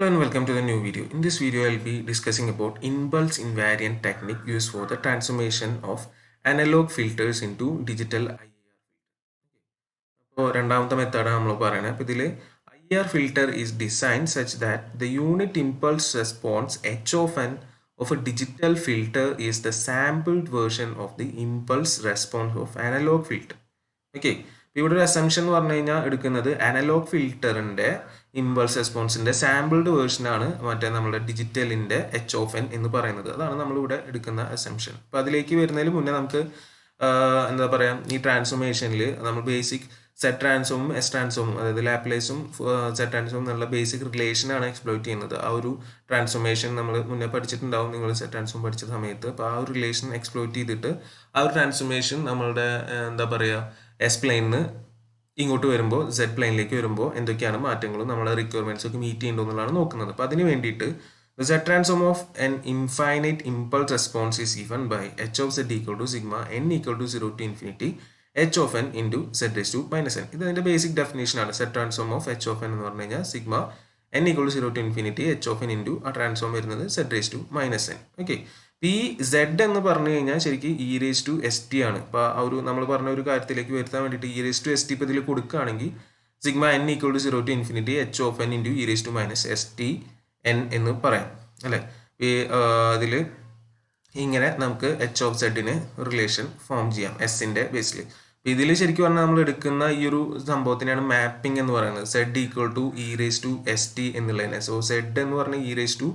Hello and welcome to the new video. In this video, I'll be discussing about impulse invariant technique used for the transformation of analog filters into digital IR. അപ്പോൾ രണ്ടാമത്തെ മെത്തേഡാണ് നമ്മൾ പറയുന്നത്. അപ്പോൾ ഇതിൽ IR filter is designed such that the unit impulse response H of n of a digital filter is the sampled version of the impulse response of analog filter. Okay, ഇവിടെ ഒരു assumption എന്ന് പറഞ്ഞു കഴിഞ്ഞാൽ എടുക്കുന്നത് അനലോഗ് ഫിൽറ്ററിന്റെ impulse റെസ്പോൺസിന്റെ sampled വേർഷനാണ് മറ്റേ നമ്മുടെ ഡിജിറ്റലിന്റെ H of N എന്ന് പറയുന്നത്. അതാണ് നമ്മളിവിടെ എടുക്കുന്ന അസംഷൻ. അപ്പോൾ അതിലേക്ക് വരുന്നതിന് മുന്നേ നമുക്ക് എന്താ പറയുക, ഈ ട്രാൻസ്ഫോർമേഷനിൽ നമ്മൾ ബേസിക് സെറ്റ് ട്രാൻസ്ഫോമും എസ് ട്രാൻസ്ഫോമും, അതായത് ലാപ്ലേസും സെറ്റ് ട്രാൻസ്ഫോമും എന്നുള്ള ബേസിക് റിലേഷനാണ് എക്സ്പ്ലോയിറ്റ് ചെയ്യുന്നത്. ആ ഒരു ട്രാൻസ്ഫോർമേഷൻ നമ്മൾ മുന്നേ പഠിച്ചിട്ടുണ്ടാവും നിങ്ങൾ സെറ്റ് ട്രാൻസ്ഫോം പഠിച്ച സമയത്ത്. അപ്പോൾ ആ ഒരു റിലേഷൻ എക്സ്പ്ലോയിറ്റ് ചെയ്തിട്ട് ആ ഒരു ട്രാൻസ്ഫോർമേഷൻ നമ്മളുടെ എന്താ പറയുക എസ് പ്ലെയിനിന് ഇങ്ങോട്ട് വരുമ്പോൾ സെഡ് പ്ലെയിനിലേക്ക് വരുമ്പോൾ എന്തൊക്കെയാണ് മാറ്റങ്ങളും നമ്മളെ റിക്വയർമെന്റ്സ് ഒക്കെ മീറ്റ് ചെയ്യണ്ടോ എന്നുള്ളതാണ് നോക്കുന്നത്. അപ്പോൾ അതിന് വേണ്ടിയിട്ട് Z transform of an infinite impulse response is given by h of z equal to sigma n equal to 0 to infinity h of n into z raised to minus n. ഇത് അതിന്റെ basic definition ആണ്. Set transform of h of n എന്ന് പറഞ്ഞു കഴിഞ്ഞാൽ sigma n equal to 0 to infinity h of n into ആ transform വരുന്നത് z raised to minus n. Okay, ഈ z എന്ന് പറഞ്ഞു കഴിഞ്ഞാൽ ശരിക്കും e raise to s t ആണ്. അപ്പോൾ ആ ഒരു നമ്മൾ പറഞ്ഞ ഒരു കാര്യത്തിലേക്ക് വരുത്താൻ വേണ്ടിയിട്ട് e raise to s t ഇപ്പോൾ ഇതിൽ കൊടുക്കുകയാണെങ്കിൽ sigma n equal to 0 to infinity h of n into e raise to minus s t n എന്ന് പറയാം അല്ലേ. ഈ അതിൽ ഇങ്ങനെ നമുക്ക് എച്ച് ഓഫ് സെഡിന് റിലേഷൻ ഫോം ചെയ്യാം എസിൻ്റെ ബേസിൽ. ഇതിൽ ശരിക്കും പറഞ്ഞാൽ നമ്മൾ എടുക്കുന്ന ഈ ഒരു സംഭവത്തിനാണ് മാപ്പിംഗ് എന്ന് പറയുന്നത്. Z equal to e raise to s t എന്നുള്ളതിനെ. സോ സെഡ് എന്ന് പറഞ്ഞാൽ e raise to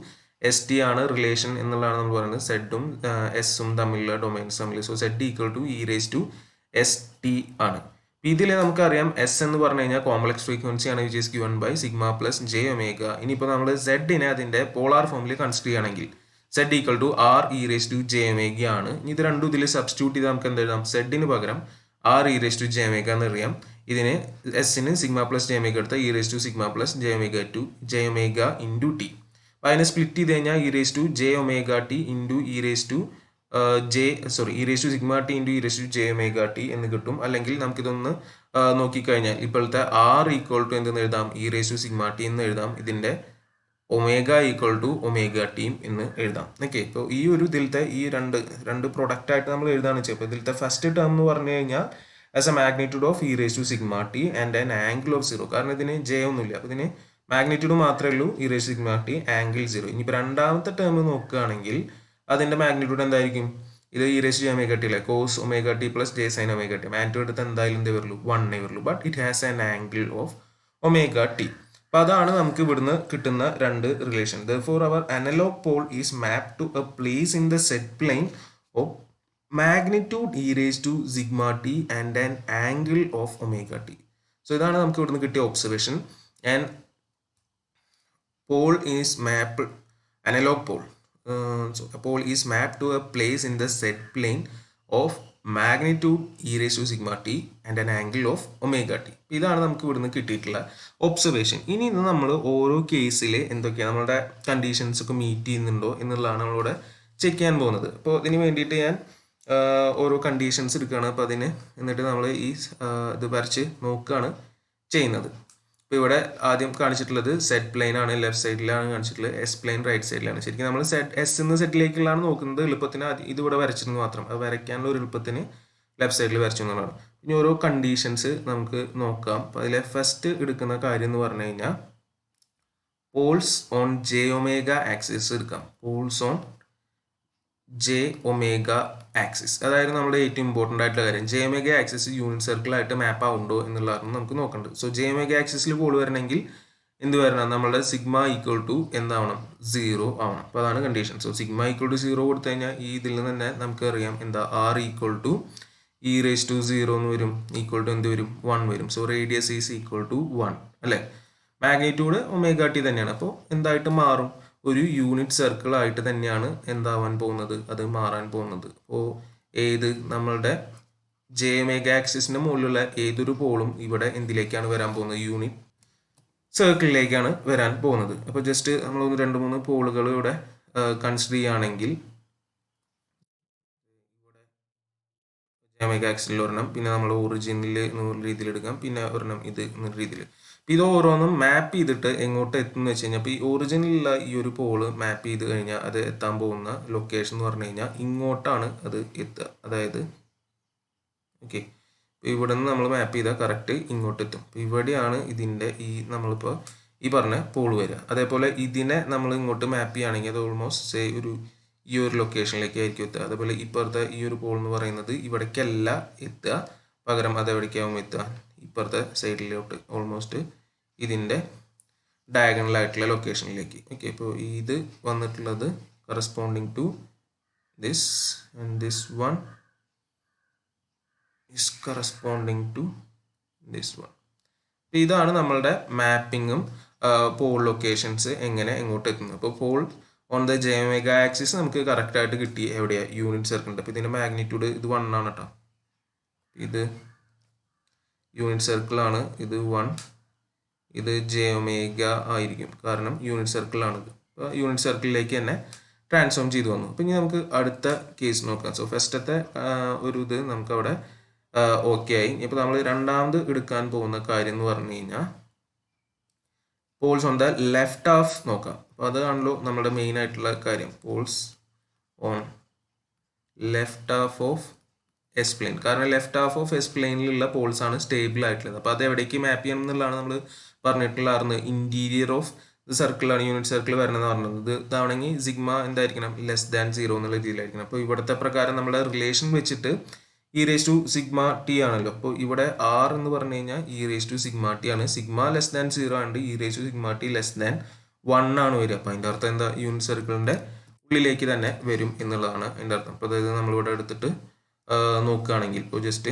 s t ആണ് റിലേഷൻ എന്നുള്ളതാണ് നമ്മൾ പറയുന്നത്. സെഡും എസും തമ്മിലുള്ള ഡൊമൈൻസ് തമ്മിൽ. So z equal to e raise to s t ആണ്. ഇതിൽ നമുക്കറിയാം എസ് എന്ന് പറഞ്ഞു കഴിഞ്ഞാൽ കോംപ്ലക്സ് ഫ്രീക്വൻസി ആണ്, which is given by sigma plus j omega. ഇനിയിപ്പോൾ നമ്മൾ സെഡിനെ അതിൻ്റെ പോളാർ ഫോമിൽ കൺസിഡർ ചെയ്യുകയാണെങ്കിൽ z equal to R e raise to j omega ആണ്. ഇനി ഇത് രണ്ടും ഇതിൽ സബ്സ്റ്റിറ്റ്യൂട്ട് ചെയ്ത് നമുക്ക് എന്ത് എഴുതാം? സെഡിന് പകരം r e raise to j omega എന്ന് അറിയാം. ഇതിന് എസിന് സിഗ്മ പ്ലസ് ജെ ഒമേഗ എടുത്താൽ e raise to sigma plus j omega into t. അപ്പോൾ അതിനെ സ്പ്ലിറ്റ് ചെയ്ത് കഴിഞ്ഞാൽ e raise to j omega t into e raise to e raise to sigma t into e raise to j omega t എന്ന് കിട്ടും. അല്ലെങ്കിൽ നമുക്കിതൊന്ന് നോക്കിക്കഴിഞ്ഞാൽ ഇപ്പോഴത്തെ ആർ ഈക്വൽ ടു എന്തെന്ന് എഴുതാം? E raise to sigma t എന്ന് എഴുതാം. ഇതിൻ്റെ omega equal to omega term എന്ന് എഴുതാം. ഓക്കെ, ഇപ്പോൾ ഈ ഒരു ഇതിലത്തെ ഈ രണ്ട് പ്രൊഡക്റ്റ് ആയിട്ട് നമ്മൾ എഴുതാന്ന് വെച്ചാൽ ഇപ്പോൾ ഇതിലത്തെ ഫസ്റ്റ് ടേം എന്ന് പറഞ്ഞു കഴിഞ്ഞാൽ as a magnitude of e raise to sigma t and an angle of 0. കാരണം ഇതിന് ജെ ഒന്നുമില്ല, അപ്പോൾ ഇതിന് മാഗ്നിറ്റ്യൂഡ് മാത്രമേ ഉള്ളൂ, e raise to sigma t angle 0. ഇനിയിപ്പോൾ രണ്ടാമത്തെ ടേം നോക്കുകയാണെങ്കിൽ അതിൻ്റെ മാഗ്നിറ്റ്യൂഡ് എന്തായിരിക്കും? ഇത് e raise to omega t അല്ലേ, cos omega t plus j sine omega t. Magnitude എടുത്ത് എന്തായാലും എന്തേ വരുള്ളൂ? 1 വരുള്ളൂ. But it has an angle of omega t. അപ്പോൾ അതാണ് നമുക്ക് ഇവിടുന്ന് കിട്ടുന്ന രണ്ട് relation. Therefore our analog pole is mapped to a place in the set plane of magnitude e raised to sigma t and an angle of omega t. So ഇതാണ് നമുക്ക് ഇവിടുന്ന് കിട്ടിയ observation. And pole is mapped, analog pole. So a pole is mapped to a place in the set plane of magnitude e raised to sigma t and an angle of omega t. ഇതാണ് നമുക്ക് ഇവിടുന്ന് കിട്ടിയിട്ടുള്ള observation. ഇനി ഇന്ന് നമ്മൾ ഓരോ കേസിൽ എന്തൊക്കെയാണ് നമ്മളുടെ കണ്ടീഷൻസ് ഒക്കെ മീറ്റ് ചെയ്യുന്നുണ്ടോ എന്നുള്ളതാണ് നമ്മളിവിടെ ചെക്ക് ചെയ്യാൻ പോകുന്നത്. അപ്പോൾ ഇതിന് വേണ്ടിയിട്ട് ഞാൻ ഓരോ കണ്ടീഷൻസ് എടുക്കുകയാണ്. അപ്പോൾ അതിന് എന്നിട്ട് നമ്മൾ ഈ ഇത് വരച്ച് നോക്കുകയാണ് ചെയ്യുന്നത്. ഇപ്പോൾ ഇവിടെ ആദ്യം കാണിച്ചിട്ടുള്ളത് സെറ്റ് പ്ലെയിൻ ആണ്, ലെഫ്റ്റ് സൈഡിലാണ് കാണിച്ചിട്ടുള്ളത്. എസ് പ്ലെയിൻ റൈറ്റ് സൈഡിലാണ്. ശരിക്കും നമ്മൾ എസ് എന്ന സെറ്റിലേക്കുള്ളതാണ് നോക്കുന്നത്. എളുപ്പത്തിന് ഇതിവിടെ വരച്ചിരുന്നു മാത്രം. അത് വരയ്ക്കാനുള്ള ഒരു എളുപ്പത്തിന് ലെഫ്റ്റ് സൈഡിൽ വരച്ചു എന്നുള്ളതാണ്. ഇനി ഓരോ കണ്ടീഷൻസ് നമുക്ക് നോക്കാം. അപ്പോൾ അതിലെ ഫസ്റ്റ് എടുക്കുന്ന കാര്യം എന്ന് പറഞ്ഞു കഴിഞ്ഞാൽ poles on j omega axis എടുക്കാം. Poles on j omega axis, അതായത് നമ്മുടെ ഏറ്റവും ഇമ്പോർട്ടൻ്റ് ആയിട്ടുള്ള കാര്യം j omega axis unit circle ആയിട്ട് മാപ്പ് ആവുണ്ടോ എന്നുള്ളതാണ് നമുക്ക് നോക്കേണ്ടത്. സോ ജെ ഒമേഗ ആക്സിസിൽ പോൾ വരണമെങ്കിൽ എന്ത് വരണം? നമ്മുടെ സിഗ്മ ഈക്വൽ ടു എന്താവണം? 0 ആവണം. അപ്പോൾ അതാണ് condition. So sigma equal to 0 കൊടുത്തു കഴിഞ്ഞാൽ ഈ ഇതിൽ നിന്ന് തന്നെ നമുക്ക് അറിയാം എന്താ? R equal to e raise to 0 എന്ന് വരും. ഈക്വൽ ടു എന്ത് വരും? 1 വരും. So radius is equal to 1 അല്ലേ. മാഗ്നിറ്റ്യൂഡ് ഒമേഗ ടി തന്നെയാണ്. അപ്പോൾ എന്തായിട്ട് മാറും? ഒരു യൂണിറ്റ് സർക്കിൾ ആയിട്ട് തന്നെയാണ് എന്താവാൻ പോകുന്നത്? അത് മാറാൻ പോകുന്നത്. അപ്പോൾ ഏത് നമ്മളുടെ ജെ ഒമേഗ ആക്സിസിന്റെ മുകളിലുള്ള ഏതൊരു പോളും ഇവിടെ എന്തിലേക്കാണ് വരാൻ പോകുന്നത്? യൂണിറ്റ് സർക്കിളിലേക്കാണ് വരാൻ പോകുന്നത്. അപ്പോൾ ജസ്റ്റ് നമ്മൾ 2-3 പോളുകൾ ഇവിടെ കൺസിഡർ ചെയ്യുകയാണെങ്കിൽ ജെ ഒമേഗ ആക്സിസിൽ ഒരെണ്ണം, പിന്നെ നമ്മൾ ഒറിജിനിൽ രീതിയിൽ എടുക്കാം, പിന്നെ ഒരെണ്ണം ഇത് രീതിയിൽ. ഇത് ഓരോന്നും മാപ്പ് ചെയ്തിട്ട് എങ്ങോട്ട് എത്തുന്ന വെച്ച് കഴിഞ്ഞാൽ ഇപ്പോൾ ഈ ഒറിജിനലുള്ള ഈ ഒരു പോള് മാപ്പ് ചെയ്ത് കഴിഞ്ഞാൽ അത് എത്താൻ പോകുന്ന ലൊക്കേഷൻ എന്ന് പറഞ്ഞു കഴിഞ്ഞാൽ ഇങ്ങോട്ടാണ് അത് എത്തുക. അതായത് ഓക്കെ, ഇപ്പോൾ ഇവിടെ നിന്ന് നമ്മൾ മാപ്പ് ചെയ്താൽ കറക്റ്റ് ഇങ്ങോട്ട് എത്തും. അപ്പോൾ ഇവിടെയാണ് ഇതിൻ്റെ നമ്മളിപ്പോൾ ഈ പറഞ്ഞ പോൾ വരിക. അതേപോലെ ഇതിനെ നമ്മൾ ഇങ്ങോട്ട് മാപ്പ് ചെയ്യുകയാണെങ്കിൽ അത് ഓൾമോസ്റ്റ് ഈ ഒരു ലൊക്കേഷനിലേക്ക് ആയിരിക്കും എത്തുക. അതേപോലെ ഇപ്പുറത്തെ ഈ ഒരു പോൾ എന്ന് പറയുന്നത് ഇവിടേക്കല്ല എത്തുക, പകരം അത് എവിടേക്കാവും എത്തുക, ഇപ്പുറത്തെ സൈഡിലോട്ട് ഓൾമോസ്റ്റ് ഇതിൻ്റെ ഡയഗണലായിട്ടുള്ള ലൊക്കേഷനിലേക്ക്. ഓക്കെ, ഇപ്പോൾ ഇത് വന്നിട്ടുള്ളത് corresponding to this and this one is corresponding to this one. ഇതാണ് നമ്മളുടെ മാപ്പിങ്ങും പോൾ ലൊക്കേഷൻസ് എങ്ങനെ എങ്ങോട്ട് എത്തുന്നത്. അപ്പോൾ pole on the j omega axis നമുക്ക് കറക്റ്റ് ആയിട്ട് കിട്ടി. എവിടെയാണ് യൂണിറ്റ് സർക്കിളിൻ്റെ. അപ്പോൾ ഇതിൻ്റെ മാഗ്നിറ്റ്യൂഡ് ഇത് 1 ആണ് കേട്ടോ. ഇത് യൂണിറ്റ് സർക്കിളാണ്, ഇത് 1, ഇത് ജെ ഒമേഗ ആയിരിക്കും, കാരണം യൂണിറ്റ് സർക്കിളാണിത്. അപ്പോൾ യൂണിറ്റ് സർക്കിളിലേക്ക് തന്നെ ട്രാൻസ്ഫോം ചെയ്ത് വന്നു. അപ്പോൾ ഇനി നമുക്ക് അടുത്ത കേസ് നോക്കാം. സോ ഫസ്റ്റത്തെ ഒരു ഇത് നമുക്കവിടെ ഓക്കെ ആയി. ഇപ്പോൾ നമ്മൾ രണ്ടാമത് എടുക്കാൻ പോകുന്ന കാര്യം എന്ന് പറഞ്ഞു കഴിഞ്ഞാൽ poles on the left half നോക്കാം. അപ്പോൾ അതാണല്ലോ നമ്മുടെ മെയിൻ ആയിട്ടുള്ള കാര്യം, poles on left half of s plane. കാരണം ലെഫ്റ്റ് ഹാഫ് ഓഫ് എസ് പ്ലെയിനിലുള്ള പോൾസ് ആണ് സ്റ്റേബിൾ ആയിട്ടുള്ളത്. അപ്പോൾ അത് എവിടേക്ക് മാപ്പ് ചെയ്യണം എന്നുള്ളതാണ് നമ്മൾ പറഞ്ഞിട്ടുള്ളായിരുന്നു. ഇന്റീരിയർ ഓഫ് ഇത് സർക്കിളാണ്, യൂണിറ്റ് സർക്കിൾ വരണമെന്ന് പറഞ്ഞത്. ഇതാണെങ്കിൽ സിഗ്മ എന്തായിരിക്കണം, <0 എന്നുള്ള രീതിയിലായിരിക്കണം. അപ്പോൾ ഇവിടുത്തെ പ്രകാരം നമ്മുടെ റിലേഷൻ വെച്ചിട്ട് e raise to sigma t ആണല്ലോ. അപ്പോൾ ഇവിടെ ആർ എന്ന് പറഞ്ഞു കഴിഞ്ഞാൽ e raise to sigma t ആണ്. സിഗ്മ <0 ആണ്, e raise to sigma t <1 ആണ് വരിക. അപ്പോൾ അതിൻ്റെ അർത്ഥം എന്താ, യൂണിറ്റ് സർക്കിളിൻ്റെ ഉള്ളിലേക്ക് തന്നെ വരും എന്നുള്ളതാണ് അതിൻ്റെ അർത്ഥം. അപ്പോൾ അതായത് നമ്മളിവിടെ എടുത്തിട്ട് നോക്കുകയാണെങ്കിൽ ഇപ്പോൾ ജസ്റ്റ്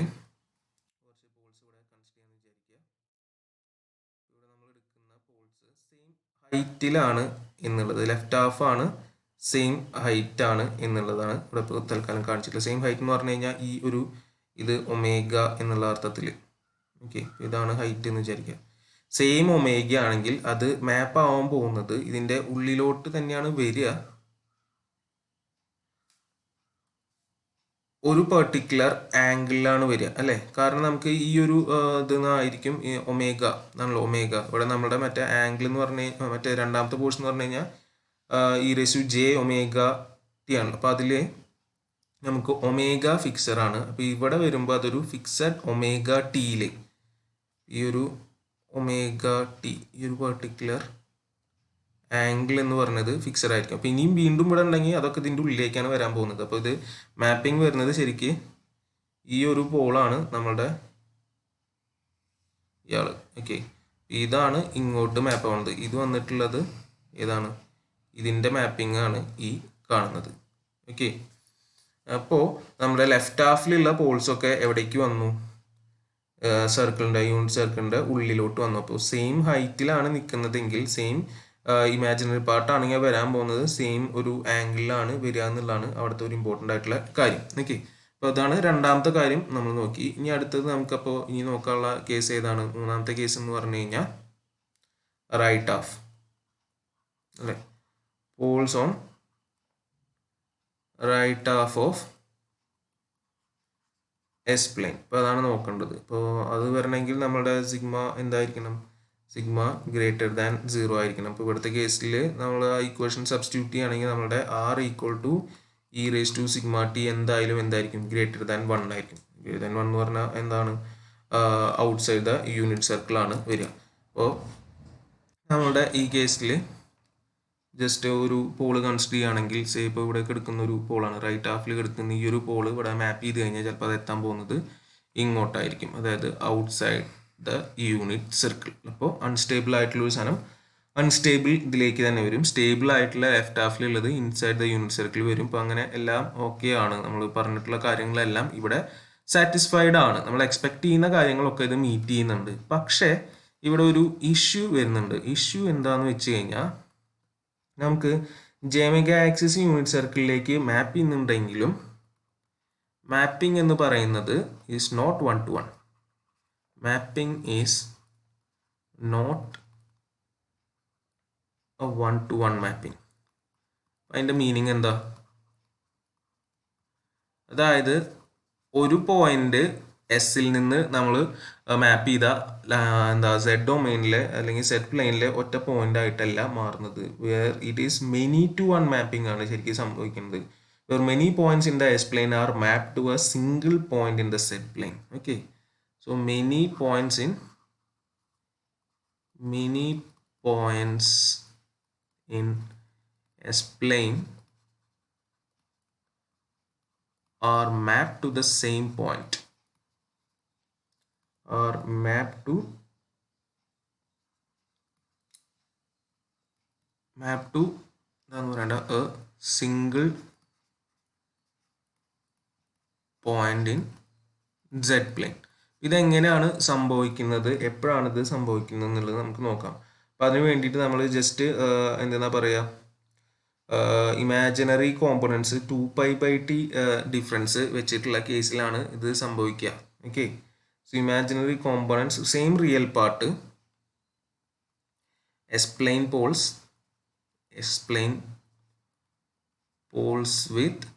കുറച്ച് പോൾസ് ഇവിടെ കൺസിഡർ ചെയ്യാൻ വിചാരിക്കുക. ഇവിടെ നമ്മൾ എടുക്കുന്ന പോൾസ് സെയിം ഹൈറ്റിലാണ് എന്നുള്ളത്, ലെഫ്റ്റ് ഹാഫ് ആണ് സെയിം ഹൈറ്റ് ആണ് എന്നുള്ളതാണ് ഇവിടെ ഇപ്പോൾ തൽക്കാലം കാണിച്ചിട്ടുള്ളത്. സെയിം ഹൈറ്റ് എന്ന് പറഞ്ഞു കഴിഞ്ഞാൽ ഇത് ഒമേഗ എന്നുള്ള അർത്ഥത്തിൽ. ഓക്കെ, ഇതാണ് ഹൈറ്റ് എന്ന് വിചാരിക്കുക. സെയിം ഒമേഗ ആണെങ്കിൽ അത് മാപ്പ് ആവാൻ പോകുന്നത് ഇതിൻ്റെ ഉള്ളിലോട്ട് തന്നെയാണ് വരിക, ഒരു പെർട്ടിക്കുലർ ആംഗിളിലാണ് വരിക അല്ലേ. കാരണം നമുക്ക് ഈ ഒരു ഇതായിരിക്കും ഒമേഗ ആണല്ലോ, ഒമേഗ ഇവിടെ നമ്മുടെ മറ്റേ ആംഗിൾ എന്ന് പറഞ്ഞ മറ്റേ രണ്ടാമത്തെ പോർഷൻ എന്ന് പറഞ്ഞു കഴിഞ്ഞാൽ e raise to j omega t ആണ്. അപ്പോൾ അതിൽ നമുക്ക് ഒമേഗ ഫിക്സർ ആണ്. അപ്പോൾ ഇവിടെ വരുമ്പോൾ അതൊരു ഫിക്സഡ് ഒമേഗ ടിയിൽ ഈ ഒരു ഒമേഗ ടി ഈ ഒരു പെർട്ടിക്കുലർ ആംഗിൾ എന്ന് പറഞ്ഞത് ഫിക്സഡ് ആയിരിക്കും. അപ്പോൾ ഇനിയും വീണ്ടും ഇവിടെ ഉണ്ടെങ്കിൽ അതൊക്കെ ഇതിൻ്റെ ഉള്ളിലേക്കാണ് വരാൻ പോകുന്നത്. അപ്പോൾ ഇത് മാപ്പിംഗ് വരുന്നത് ശരിക്ക് ഈ ഒരു പോളാണ് നമ്മളുടെ ഇയാൾ. ഓക്കെ, ഇതാണ് ഇങ്ങോട്ട് മാപ്പ് ആവുന്നത്. ഇത് വന്നിട്ടുള്ളത് ഏതാണ്, ഇതിൻ്റെ മാപ്പിംഗ് ആണ് ഈ കാണുന്നത്. ഓക്കെ, അപ്പോൾ നമ്മുടെ ലെഫ്റ്റ് ഹാഫിലുള്ള പോൾസൊക്കെ എവിടേക്ക് വന്നു, സർക്കിളിൻ്റെ യൂണിറ്റ് സർക്കിളിൻ്റെ ഉള്ളിലോട്ട് വന്നു. അപ്പോൾ സെയിം ഹൈറ്റിലാണ് നിൽക്കുന്നതെങ്കിൽ സെയിം ഇമാജിനറി പാർട്ടാണെങ്കിൽ വരാൻ പോകുന്നത് സെയിം ഒരു ആംഗിളിലാണ് വരിക എന്നുള്ളതാണ് അവിടുത്തെ ഒരു ഇമ്പോർട്ടൻ്റ് ആയിട്ടുള്ള കാര്യം. ഓക്കെ, അപ്പോൾ അതാണ് രണ്ടാമത്തെ കാര്യം നമ്മൾ നോക്കി. ഇനി അടുത്തത് നമുക്കപ്പോൾ ഇനി നോക്കാനുള്ള കേസ് ഏതാണ്, മൂന്നാമത്തെ കേസ് എന്ന് പറഞ്ഞു കഴിഞ്ഞാൽ റൈറ്റ് ഹാഫ് അല്ലേ, poles on right half of s plane. അപ്പോൾ അതാണ് നോക്കേണ്ടത്. ഇപ്പോൾ അത് വരണമെങ്കിൽ നമ്മുടെ സിഗ്മ എന്തായിരിക്കണം, സിഗ്മ >0 ആയിരിക്കണം. അപ്പോൾ ഇവിടുത്തെ കേസിൽ നമ്മൾ ആ ഇക്വേഷൻ സബ്സ്റ്റിറ്റ്യൂട്ട് ചെയ്യുകയാണെങ്കിൽ നമ്മുടെ R = e raise to sigma t എന്തായാലും എന്തായിരിക്കും, >1 ആയിരിക്കും. >1 എന്ന് പറഞ്ഞാൽ എന്താണ്, ഔട്ട് സൈഡ് ദ യൂണിറ്റ് സർക്കിളാണ് വരിക. അപ്പോൾ നമ്മളുടെ ഈ കേസിൽ ജസ്റ്റ് ഒരു പോള് കൺസിഡർ ചെയ്യുകയാണെങ്കിൽ സേ ഇപ്പോൾ ഇവിടെ കിടക്കുന്ന ഒരു പോളാണ്, റൈറ്റ് ഹാഫിൽ കിടക്കുന്ന ഈ ഒരു പോള് ഇവിടെ മാപ്പ് ചെയ്ത് കഴിഞ്ഞാൽ ചിലപ്പോൾ അത് എത്താൻ പോകുന്നത് ഇങ്ങോട്ടായിരിക്കും, അതായത് outside the unit circle. അപ്പോൾ അൺസ്റ്റേബിൾ ആയിട്ടുള്ള ഒരു സാധനം അൺസ്റ്റേബിൾ ഇതിലേക്ക് തന്നെ വരും, സ്റ്റേബിൾ ആയിട്ടുള്ള ലെഫ്റ്റ് ഹാഫിലുള്ളത് ഇൻസൈഡ് ദ യൂണിറ്റ് സർക്കിൾ വരും. അപ്പോൾ അങ്ങനെ എല്ലാം ഓക്കെ ആണ്, നമ്മൾ പറഞ്ഞിട്ടുള്ള കാര്യങ്ങളെല്ലാം ഇവിടെ സാറ്റിസ്ഫൈഡ് ആണ്, നമ്മൾ എക്സ്പെക്ട് ചെയ്യുന്ന കാര്യങ്ങളൊക്കെ ഇത് മീറ്റ് ചെയ്യുന്നുണ്ട്. പക്ഷേ ഇവിടെ ഒരു ഇഷ്യൂ വരുന്നുണ്ട്. ഇഷ്യൂ എന്താണെന്ന് വെച്ച് കഴിഞ്ഞാൽ നമുക്ക് ജെമിഗ ആക്സിസ് യൂണിറ്റ് സർക്കിളിലേക്ക് മാപ്പ് ചെയ്യുന്നുണ്ടെങ്കിലും മാപ്പിംഗ് എന്ന് പറയുന്നത് is not 1-to-1. Mapping is not a 1-to-1 mapping. അതിൻ്റെ മീനിങ് എന്താ, അതായത് ഒരു പോയിന്റ് എസ്സിൽ നിന്ന് നമ്മൾ മാപ്പ് ചെയ്ത എന്താ സെഡ് ഡൊമൈനിലെ അല്ലെങ്കിൽ സെഡ് പ്ലെയിനിലെ ഒറ്റ പോയിന്റ് ആയിട്ടല്ല മാറുന്നത്. Where it is many to one mapping ആണ് ശരിക്കും സംഭവിക്കുന്നത്. Where many points in the s plane are map to a single point in the Z plane. Okay, so many points in S plane are mapped to the same point, or mapped to a single point in Z plane. ഇതെങ്ങനെയാണ് സംഭവിക്കുന്നത്, എപ്പോഴാണ് ഇത് സംഭവിക്കുന്നത് എന്നുള്ളത് നമുക്ക് നോക്കാം. അപ്പം അതിന് വേണ്ടിയിട്ട് നമ്മൾ ജസ്റ്റ് എന്താ പറയുക, ഇമാജിനറി കോമ്പണൻസ് 2π/t ഡിഫറൻസ് വെച്ചിട്ടുള്ള കേസിലാണ് ഇത് സംഭവിക്കുക. Okay, so imaginary components same real part s plane poles with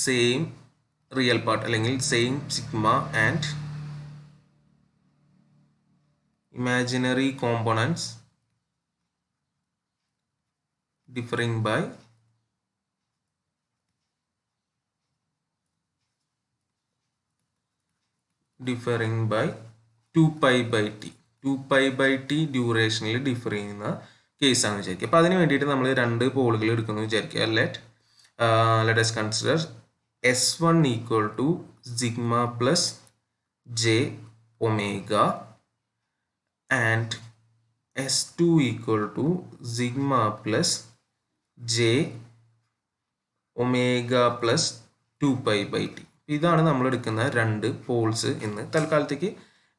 same real part അല്ലെങ്കിൽ same sigma and imaginary components differing by 2π/t. 2π/t ഡ്യൂറേഷനിൽ ഡിഫർ ചെയ്യുന്ന കേസാണ് വിചാരിക്കുക. അപ്പോൾ അതിന് വേണ്ടിയിട്ട് നമ്മൾ രണ്ട് പോളുകൾ എടുക്കുന്നു വിചാരിക്കുക. let us consider S1 equal to sigma plus j omega and S2 equal to sigma plus j omega plus 2π/t. ഇതാണ് നമ്മൾ എടുക്കുന്ന രണ്ട് പോൾസ് എന്ന് തൽക്കാലത്തേക്ക്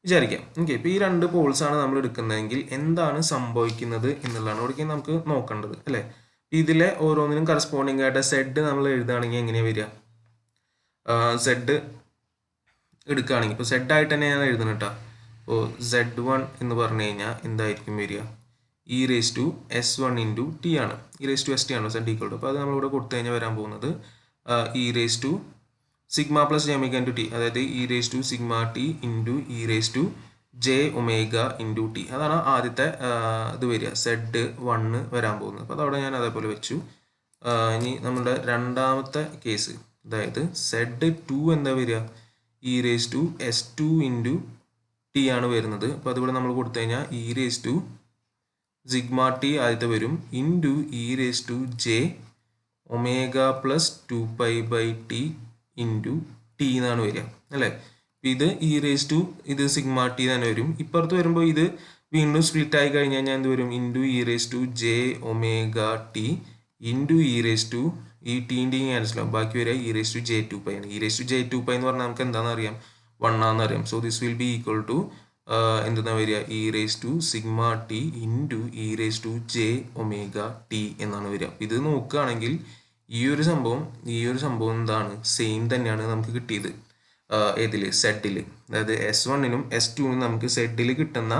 വിചാരിക്കാം. ഓക്കെ, ഇപ്പോൾ ഈ രണ്ട് പോൾസ് ആണ് നമ്മൾ എടുക്കുന്നതെങ്കിൽ എന്താണ് സംഭവിക്കുന്നത് എന്നുള്ളതാണ് ഇവിടെ നമുക്ക് നോക്കേണ്ടത് അല്ലേ. ഇതിലെ ഓരോന്നിനും കറസ്പോണ്ടിങ് ആയിട്ട് സെഡ് നമ്മൾ എഴുതുകയാണെങ്കിൽ എങ്ങനെയാണ് വരിക? സെഡ് എടുക്കുകയാണെങ്കിൽ ഇപ്പോൾ സെഡ് ആയിട്ട് തന്നെ ഞാൻ എഴുതണം കേട്ടോ. അപ്പോൾ Z1 എന്ന് പറഞ്ഞു കഴിഞ്ഞാൽ എന്തായിരിക്കും വരിക? e⁻s1 × t ആണ്. e⁻st ആണ് സെഡ് ഈക്വൽ ടു. അപ്പോൾ അത് നമ്മളിവിടെ കൊടുത്തു കഴിഞ്ഞാൽ വരാൻ പോകുന്നത് e⁻sigma plus j omega × t, അതായത് e⁻sigma t × e⁻j omega × t. അതാണ് ആദ്യത്തെ ഇത് വരിക, Z1 വരാൻ പോകുന്നത്. അപ്പോൾ അതവിടെ ഞാൻ അതേപോലെ വെച്ചു. ഇനി നമ്മുടെ രണ്ടാമത്തെ കേസ്, അതായത് Z2 എന്താ വരിക? e⁻s2 × t ആണ് വരുന്നത്. അപ്പോൾ അതിവിടെ നമ്മൾ കൊടുത്തു കഴിഞ്ഞാൽ e⁻sigma t ആദ്യത്തെ വരും × e⁻j omega plus 2π/t × t എന്നാണ് വരിക അല്ലേ. ഇത് ഇത് സിഗ്മ ടി തന്നെ വരും. ഇപ്പുറത്ത് വരുമ്പോൾ ഇത് വീണ്ടും സ്പ്ലിറ്റ് ആയി കഴിഞ്ഞ് കഴിഞ്ഞാൽ എന്ത് വരും? × e⁻j omega t × ഈ ടീൻ്റെയും ക്യാൻസൽ ആവും. ബാക്കി വരിക e⁻j2π ആണ്. e⁻j2π എന്ന് പറഞ്ഞാൽ നമുക്ക് എന്താണെന്ന് അറിയാം? 1 ആണെന്ന് അറിയാം. So this will be equal to എന്താ വരിക? e⁻sigma t × e⁻j omega t എന്നാണ് വരിക. ഇത് നോക്കുകയാണെങ്കിൽ ഈ ഒരു സംഭവം എന്താണ്? സെയിം തന്നെയാണ് നമുക്ക് കിട്ടിയത്. ഏതിൽ? സെഡിൽ. അതായത് S1-നും S2-നും നമുക്ക് സെഡിൽ കിട്ടുന്ന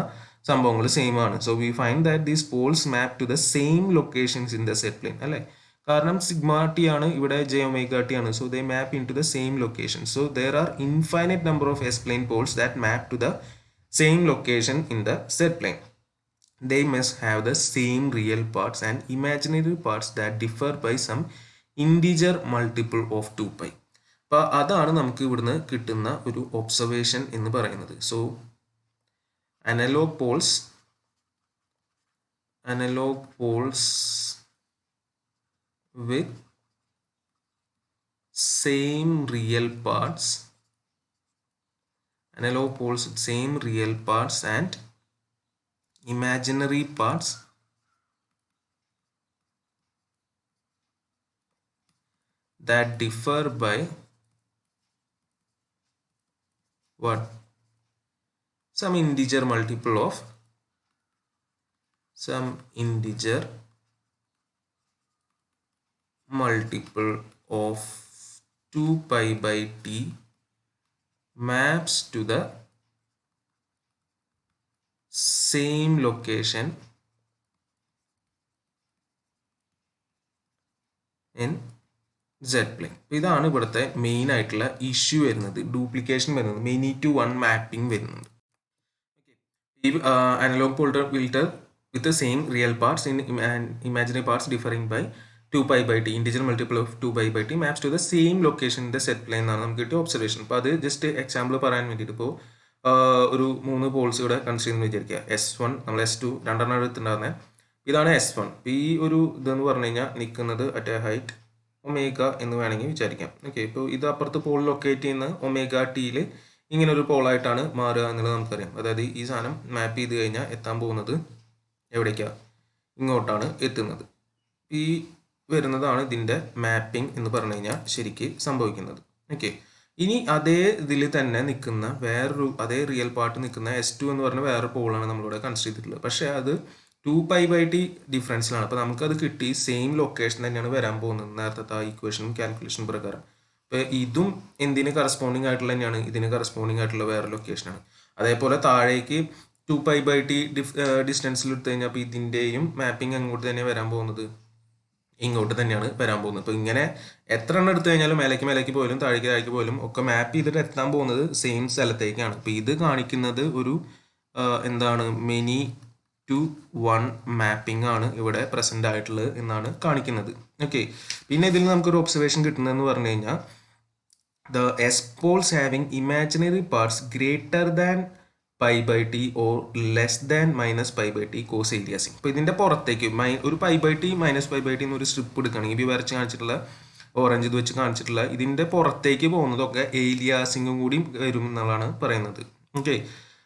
സംഭവങ്ങൾ സെയിം ആണ്. So we find that these poles map to the same locations in the Z plane അല്ലേ. കാരണം സിഗ്മ ടി ആണ്, ഇവിടെ j omega t ആണ്. So they map into the same location. So there are infinite number of S plane poles that map to the same location in the Z plane. They must have the same real parts and imaginary parts that differ by some integer multiple of 2π. അപ്പോൾ അതാണ് നമുക്ക് ഇവിടുന്ന് കിട്ടുന്ന ഒരു observation എന്ന് പറയുന്നത്. So analog poles with same real parts, and imaginary parts that differ by what? Some integer multiple of 2π/t maps to the same location in zed plane. ഇതാണ് ഇവിടുത്തെ മെയിൻ ആയിട്ടുള്ള ഇഷ്യൂ വരുന്നത്, ഡ്യൂപ്ലിക്കേഷൻ വരുന്നത്, many to one mapping വരുന്നത്. ഈ analog filter with the same real parts in imaginary parts differing by 2 pi by t, integer multiple of 2 pi by t maps to the same location in the set plane എന്നാണ് നമുക്ക് കിട്ടിയ observation. അപ്പോൾ അത് just example പറയാൻ വേണ്ടിയിട്ട് ഇപ്പോൾ ഒരു 3 Paul's ഇവിടെ കൺസിഡർ ചെയ്യുന്ന വിചാരിക്കുക. S1 നമ്മൾ S2 രണ്ടെണ്ണം എടുത്തിട്ടുണ്ടായിരുന്നത്. ഇതാണ് S1. ഈ ഒരു ഇതെന്ന് പറഞ്ഞു കഴിഞ്ഞാൽ നിൽക്കുന്നത് അറ്റ് എ ഹൈറ്റ് ഒമേഗ എന്ന് വേണമെങ്കിൽ വിചാരിക്കാം. ഓക്കെ, ഇപ്പോൾ ഇത് അപ്പുറത്ത് പോൾ ലൊക്കേറ്റ് ചെയ്യുന്ന ഒമേഗ ടിയിൽ ഇങ്ങനെ ഒരു പോളായിട്ടാണ് മാറുക എന്നുള്ളത് നമുക്കറിയാം. അതായത് ഈ സാധനം മാപ്പ് ചെയ്ത് കഴിഞ്ഞാൽ എത്താൻ പോകുന്നത് എവിടേക്കാണ്? ഇങ്ങോട്ടാണ് എത്തുന്നത്. ഈ വരുന്നതാണ് ഇതിൻ്റെ മാപ്പിംഗ് എന്ന് പറഞ്ഞു കഴിഞ്ഞാൽ ശരിക്ക് സംഭവിക്കുന്നത്. ഓക്കെ, ഇനി അതേ ഇതിൽ തന്നെ നിൽക്കുന്ന വേറൊരു അതേ റിയൽ പാർട്ട് നിൽക്കുന്ന S2 എന്ന് പറഞ്ഞ വേറൊരു പോളാണ് നമ്മളിവിടെ കൺസിഡർ ചെയ്തിട്ടുള്ളത്. പക്ഷേ അത് 2 pi by t ഡിഫറൻസിലാണ്. അപ്പോൾ നമുക്കത് കിട്ടി സെയിം ലൊക്കേഷൻ തന്നെയാണ് വരാൻ പോകുന്നത് നേരത്തെ ആ ഇക്വേഷനും കാൽക്കുലേഷൻ പ്രകാരം. അപ്പോൾ ഇതും എന്തിന് കറസ്പോണ്ടിങ് ആയിട്ടുള്ള തന്നെയാണ്, ഇതിന് കറസ്പോണ്ടിങ് ആയിട്ടുള്ള വേറെ ലൊക്കേഷനാണ്. അതേപോലെ താഴേക്ക് 2 pi by t ഡിസ്റ്റൻസിൽ എടുത്തു കഴിഞ്ഞാൽ അപ്പോൾ ഇതിൻ്റെയും മാപ്പിംഗ് അങ്ങോട്ട് തന്നെ വരാൻ പോകുന്നത്, ഇങ്ങോട്ട് തന്നെയാണ് വരാൻ പോകുന്നത്. അപ്പോൾ ഇങ്ങനെ എത്ര എണ്ണം എടുത്തു കഴിഞ്ഞാലും മേലേക്ക് പോലും താഴേക്ക് പോലും ഒക്കെ മാപ്പ് ചെയ്തിട്ട് എത്താൻ പോകുന്നത് സെയിം സ്ഥലത്തേക്കാണ്. അപ്പോൾ ഇത് കാണിക്കുന്നത് ഒരു എന്താണ് മെനി ടു വൺ മാപ്പിംഗ് ആണ് ഇവിടെ പ്രസന്റ് ആയിട്ടുള്ളത് എന്നാണ് കാണിക്കുന്നത്. ഓക്കെ, പിന്നെ ഇതിൽ നമുക്കൊരു ഒബ്സർവേഷൻ കിട്ടുന്നതെന്ന് പറഞ്ഞു കഴിഞ്ഞാൽ the S poles having imaginary parts greater than pi by T or less than minus pi by T cause aliasing. ഇപ്പോൾ ഇതിൻ്റെ പുറത്തേക്ക് ഒരു pi by T minus pi by T എന്നൊരു സ്ട്രിപ്പ് എടുക്കുകയാണെങ്കിൽ ഇപ്പോൾ വരച്ച് കാണിച്ചിട്ടുള്ള ഓറഞ്ച് ഇത് വെച്ച് കാണിച്ചിട്ടുള്ള ഇതിൻ്റെ പുറത്തേക്ക് പോകുന്നതൊക്കെ ഏലിയാസിങ്ങും കൂടി വരും എന്നുള്ളതാണ് പറയുന്നത്. ഓക്കെ,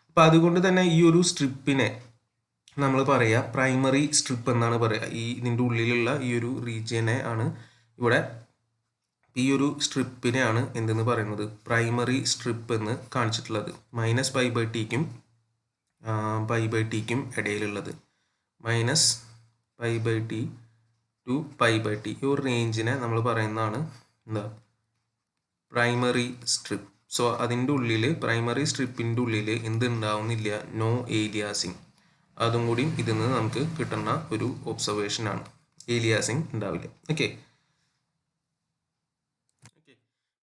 അപ്പോൾ അതുകൊണ്ട് തന്നെ ഈ ഒരു സ്ട്രിപ്പിനെ നമ്മൾ പറയുക പ്രൈമറി സ്ട്രിപ്പ് എന്നാണ് പറയുക. ഈ ഇതിൻ്റെ ഉള്ളിലുള്ള ഈ ഒരു റീജിയനെ ആണ് ഇവിടെ ഈ ഒരു സ്ട്രിപ്പിനെയാണ് എന്തെന്ന് പറയുന്നത് പ്രൈമറി സ്ട്രിപ്പ് എന്ന് കാണിച്ചിട്ടുള്ളത്. മൈനസ് പൈ ബൈ ടിക്കും ഇടയിലുള്ളത് minus pi by t to pi by t ഈ ഒരു റേഞ്ചിനെ നമ്മൾ പറയുന്നതാണ് എന്താ പ്രൈമറി സ്ട്രിപ്പ്. സോ അതിൻ്റെ ഉള്ളിൽ പ്രൈമറി സ്ട്രിപ്പിൻ്റെ ഉള്ളിൽ എന്തുണ്ടാവുന്നില്ല, നോ ഏലിയാസിങ്. അതും കൂടി ഇതിൽ നിന്ന് നമുക്ക് കിട്ടുന്ന ഒരു ഒബ്സർവേഷനാണ്, ഏലിയാസിങ് ഉണ്ടാവില്ല. ഓക്കെ,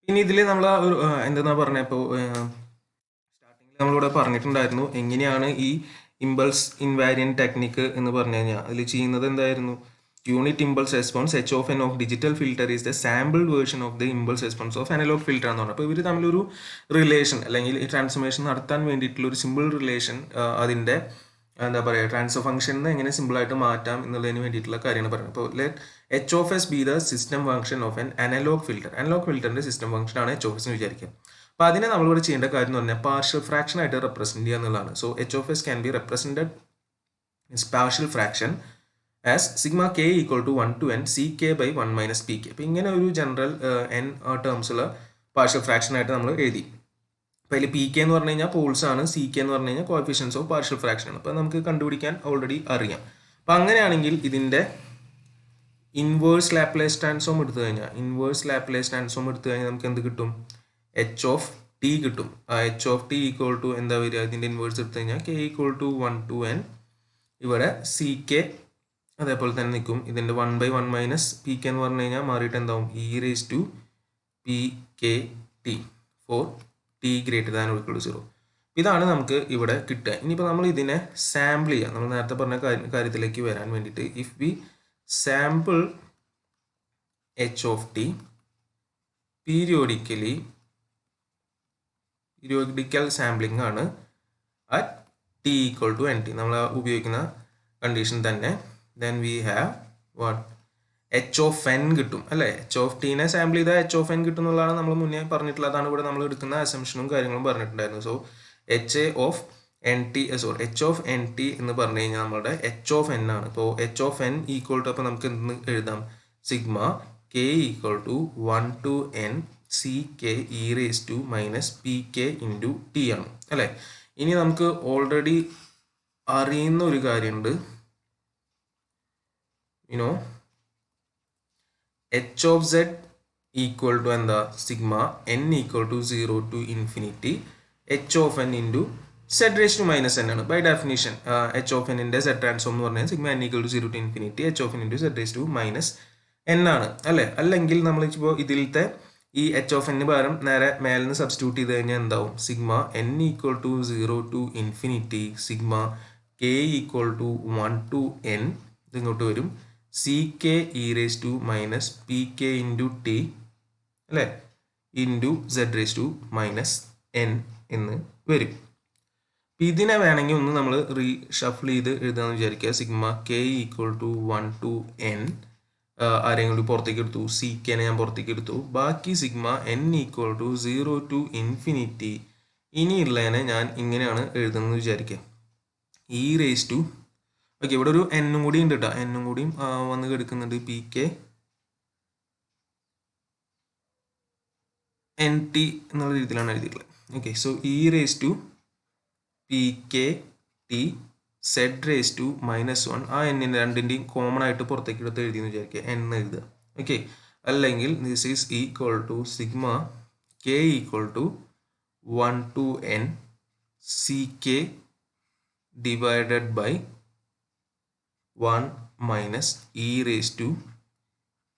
ഇനി ഇതിൽ നമ്മൾ എന്താ പറഞ്ഞപ്പോൾ സ്റ്റാർട്ടിങ്ങിൽ നമ്മളിവിടെ പറഞ്ഞിട്ടുണ്ടായിരുന്നു എങ്ങനെയാണ് ഈ ഇമ്പൾസ് ഇൻവാരിയൻറ്റ് ടെക്നിക്ക് എന്ന് പറഞ്ഞു കഴിഞ്ഞാൽ അതിൽ ചെയ്യുന്നത് എന്തായിരുന്നു, unit impulse response H of N of digital filter is the sampled version of the impulse response of analog filter എന്ന് പറഞ്ഞത്. അപ്പോൾ ഇവർ തമ്മിലൊരു റിലേഷൻ അല്ലെങ്കിൽ ഈ ട്രാൻസ്ഫോർമേഷൻ നടത്താൻ വേണ്ടിയിട്ടുള്ള ഒരു സിമ്പിൾ റിലേഷൻ, അതിൻ്റെ എന്താ പറയുക ട്രാൻസ്ഫർ ഫംഗ്ഷനെ എങ്ങനെ സിമ്പിളായിട്ട് മാറ്റാം എന്നുള്ളതിന് വേണ്ടിയിട്ടുള്ള കാര്യമാണ് പറയുന്നത്. അപ്പോൾ let h of s be the system function of an analog filter. Analog ഫിൽറ്ററിൻ്റെ സിസ്റ്റം ഫംഗ്ഷനാണ് എച്ച് ഓഫ് എസ് എന്ന് വിചാരിക്കുക. അപ്പോൾ അതിനെ നമ്മളിവിടെ ചെയ്യേണ്ട കാര്യം എന്ന് പറഞ്ഞാൽ പാർഷ്യൽ ഫ്രാക്ഷൻ ആയിട്ട് റെപ്രസെൻറ്റ് ചെയ്യുക എന്നുള്ളതാണ്. So H of S can be represented is partial fraction as sigma K equal to 1 to n C K by 1 minus P K. അപ്പോൾ ഇങ്ങനെ ഒരു ജനറൽ എൻ ടേംസുള്ള പാർഷ്യൽ ഫ്രാക്ഷൻ ആയിട്ട് നമ്മൾ എഴുതി. അപ്പോൾ അതിൽ പി കെ എന്ന് പറഞ്ഞു കഴിഞ്ഞാൽ പോൾസ് ആണ്, സി കെ എന്ന് പറഞ്ഞു കഴിഞ്ഞാൽ കോഎഫിഷ്യൻസ് ഓഫ് പാർഷ്യൽ ഫ്രാക്ഷൻ ആണ്. അപ്പോൾ നമുക്ക് കണ്ടുപിടിക്കാൻ ഓൾറെഡി അറിയാം. അപ്പോൾ അങ്ങനെയാണെങ്കിൽ ഇതിൻ്റെ ഇൻവേഴ്സ് ലാപ്ലേസ് ട്രാൻസ്ഫോം എടുത്തു കഴിഞ്ഞാൽ നമുക്ക് എന്ത് കിട്ടും, എച്ച് ഓഫ് ടി കിട്ടും. ആ H of T equal to എന്താ വരിക, ഇതിൻ്റെ ഇൻവേഴ്സ് എടുത്തു കഴിഞ്ഞാൽ K equal to 1 to n, ഇവിടെ സി കെ അതേപോലെ തന്നെ നിൽക്കും. ഇതിൻ്റെ 1 by 1 മൈനസ് പി കെ എന്ന് പറഞ്ഞു കഴിഞ്ഞാൽ മാറിയിട്ട് എന്താവും, e raise to P K T for T greater than or equal to 0. ഇതാണ് നമുക്ക് ഇവിടെ കിട്ടുക. ഇനിയിപ്പോൾ നമ്മൾ ഇതിനെ സാമ്പിൾ ചെയ്യാം. നമ്മൾ നേരത്തെ പറഞ്ഞ കാര്യത്തിലേക്ക് വരാൻ വേണ്ടിയിട്ട് if we sample h of t periodical sampling ആണ് at t equal to n t നമ്മൾ ഉപയോഗിക്കുന്ന കണ്ടീഷൻ തന്നെ. Then we have what h of n കിട്ടും അല്ലേ. എച്ച് ഓഫ് ടീനെ സാമ്പിൾ ചെയ്താൽ എച്ച് ഓഫ് എൻ കിട്ടും എന്നുള്ളതാണ് നമ്മൾ മുന്നേ പറഞ്ഞിട്ടുള്ളത്. അതാണ് ഇവിടെ നമ്മൾ എടുക്കുന്ന അസംഷനും കാര്യങ്ങളും പറഞ്ഞിട്ടുണ്ടായിരുന്നു. So H of n t h of n t എന്ന് പറഞ്ഞു കഴിഞ്ഞാൽ നമ്മളുടെ എച്ച് ഓഫ് എൻ ആണ്. ഇപ്പോൾ h of n equal to അപ്പോൾ നമുക്ക് എന്ത് എഴുതാം, sigma K equal to 1 to n C k e raise to minus P K into t ആണ് അല്ലേ. ഇനി നമുക്ക് ഓൾറെഡി അറിയുന്ന ഒരു കാര്യമുണ്ട്, you know h of Z equal to എന്താ, sigma n equal to 0 to infinity h of n into Z raise to minus n ആണ് by definition. H of എന്നിൻ്റെ സെഡ് ട്രാൻസ്ഫോം എന്ന് പറഞ്ഞാൽ sigma n equal to 0 to infinity h of n into Z raise to minus n ആണ് അല്ലേ? അല്ലെങ്കിൽ നമ്മൾ ഇപ്പോൾ ഇതിലത്തെ ഈ h of n പകരം നേരെ മേലെ നിന്ന് സബ്സ്റ്റിറ്റ്യൂട്ട് ചെയ്ത് കഴിഞ്ഞാൽ എന്താവും? Sigma n equal to 0 to infinity sigma k equal to 1 to n ഇതിങ്ങോട്ട് വരും c k e raise to minus P K into t അല്ലേ into Z raise to minus n എന്ന് വരും. ഇതിനെ വേണമെങ്കിൽ ഒന്ന് നമ്മൾ ഷഫിൾ ചെയ്ത് എഴുതാമെന്ന് വിചാരിക്കുക. Sigma K equal to 1 to n ആരെയും കൂടി പുറത്തേക്ക് എടുത്തു, സി കെനെ ഞാൻ പുറത്തേക്ക് എടുത്തു. ബാക്കി sigma n equal to 0 to infinity. ഇനിയുള്ളതിനെ ഞാൻ ഇങ്ങനെയാണ് എഴുതുന്നത് വിചാരിക്കുക. ഇ റേസ് ടു ഓക്കെ, ഇവിടെ ഒരു എന്നും കൂടി ഉണ്ട് കേട്ടോ, എന്നും കൂടിയും വന്ന് കിടക്കുന്നുണ്ട്. പി കെ എൻ ടി എന്നുള്ള രീതിയിലാണ് എഴുതിയിട്ടുള്ളത്. Okay, so e raise to P K T zed raise to -1 ആ എന്നിൻ്റെ രണ്ടിൻ്റെയും കോമൺ ആയിട്ട് പുറത്തേക്ക് എടുത്ത് എഴുതിയെന്ന് വിചാരിക്കുക, n എഴുതുക. ഓക്കെ, അല്ലെങ്കിൽ this is equal to sigma K equal to 1 to n C K divided by 1 minus e raise to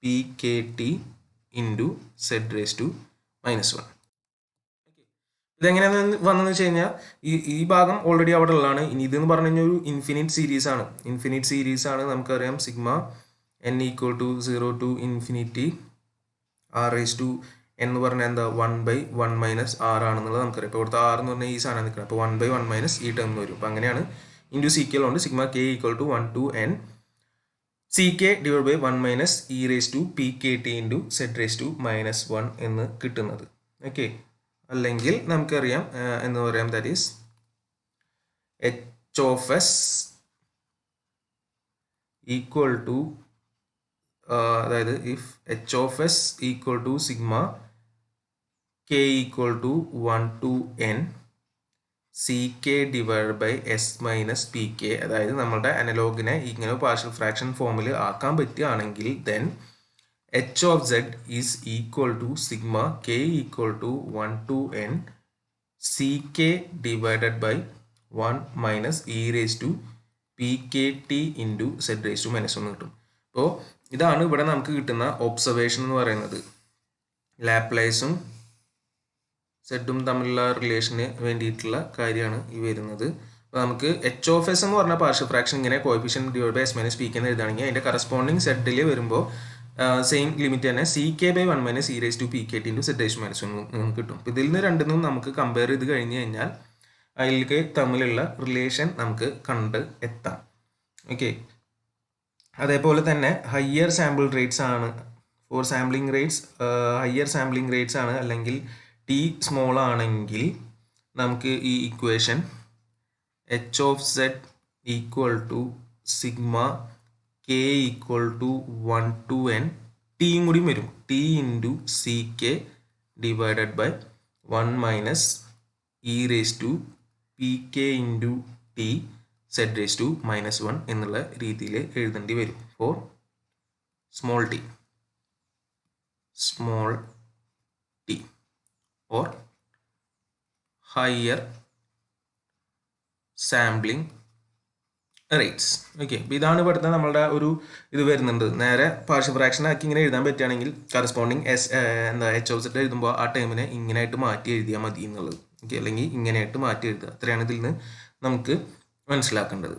P K T into Z raise to -1. ഇതെങ്ങനെയാന്ന് വന്നതെന്ന് വെച്ച് കഴിഞ്ഞാൽ ഈ ഭാഗം ഓൾറെഡി അവിടെ ഉള്ളതാണ്. ഇനി ഇതെന്ന് പറഞ്ഞു കഴിഞ്ഞാൽ ഒരു ഇൻഫിനിറ്റ് സീരീസ് ആണ്. നമുക്കറിയാം sigma n equal to 0 to infinity R raise to എന്ന് പറഞ്ഞാൽ എന്താ 1/1 മൈനസ് ആർ ആണെന്നുള്ളത് നമുക്കറിയാം. ഇപ്പോൾ ഇവിടുത്തെ ആർ എന്ന് പറഞ്ഞാൽ ഈ സാധനം നിൽക്കുന്നത്, അപ്പോൾ 1/1 മൈനസ് ഈ ടേം വരും. അപ്പോൾ അങ്ങനെയാണ് ഇൻറ്റു സി കെ ഉണ്ട്. Sigma K equal to 1 to n C k divide by 1 minus e raise to P K T into Z raise to -1 എന്ന് കിട്ടുന്നത്. ഓക്കെ, അല്ലെങ്കിൽ നമുക്കറിയാം എന്ന് പറയാം that is h of s equal to അതായത് if h of s equal to sigma K equal to 1 to n C k divide by S minus P k, അതായത് നമ്മളുടെ അനലോഗിനെ ഇങ്ങനെ പാർഷ്യൽ ഫ്രാക്ഷൻ ഫോമിൽ ആക്കാൻ പറ്റുകയാണെങ്കിൽ then h of z is equal to sigma k equal to 1 to n ck divided by 1 minus e raised to pkt into z raised to -1 കിട്ടും. അപ്പോൾ ഇതാണ് ഇവിടെ നമുക്ക് കിട്ടുന്ന ഒബ്സർവേഷൻ എന്ന് പറയുന്നത്. ലാപ്ലേസും സെഡും തമ്മിലുള്ള റിലേഷന് വേണ്ടിയിട്ടുള്ള കാര്യമാണ് ഈ വരുന്നത്. അപ്പോൾ നമുക്ക് എച്ച് ഓഫ് എസ് എന്ന് പറഞ്ഞ പാർഷ്യൽ ഫ്രാക്ഷൻ ഇങ്ങനെ coefficient divide by S minus P K എന്ന് എഴുതുകയാണെങ്കിൽ അതിൻ്റെ കറസ്പോണ്ടിങ് സെഡിൽ വരുമ്പോൾ സെയിം ലിമിറ്റ് തന്നെ C K by 1 minus e raise to P K T into Z raise to -1 കിട്ടും. അപ്പോൾ ഇതിൽ നിന്ന് രണ്ടിനും നമുക്ക് കമ്പയർ ചെയ്ത് കഴിഞ്ഞ് കഴിഞ്ഞാൽ അതിലേക്ക് തമ്മിലുള്ള റിലേഷൻ നമുക്ക് കണ്ട് എത്താം. ഓക്കെ, അതേപോലെ തന്നെ ഹയ്യർ സാമ്പിൾ റേറ്റ്സ് ആണ് for sampling rates higher sampling rates ആണ് അല്ലെങ്കിൽ ടി സ്മോൾ ആണെങ്കിൽ നമുക്ക് ഈ equation H of Z equal to sigma K equal to 1 to n ടിയും കൂടി വരും, T into C K divided by 1 minus e raise to P K into T zed raise to -1 എന്നുള്ള രീതിയിൽ എഴുതേണ്ടി വരും for small T or higher sampling rates. Okay, അപ്പോൾ ഇതാണ് ഇവിടുത്തെ നമ്മളുടെ ഒരു ഇത് വരുന്നുണ്ട്. നേരെ പാർഷ്യൽ ഫ്രാക്ഷൻ ആക്കി ഇങ്ങനെ എഴുതാൻ പറ്റുകയാണെങ്കിൽ കറസ്പോണ്ടിങ് എച്ച് ഓഫ് സെഡ് എഴുതുമ്പോൾ ആ ടേമിനെ ഇങ്ങനെയായിട്ട് മാറ്റി എഴുതിയാൽ മതി എന്നുള്ളത്. ഓക്കെ, അല്ലെങ്കിൽ ഇങ്ങനെയായിട്ട് മാറ്റി എഴുതുക. അത്രയാണ് ഇതിൽ നിന്ന് നമുക്ക് മനസ്സിലാക്കേണ്ടത്.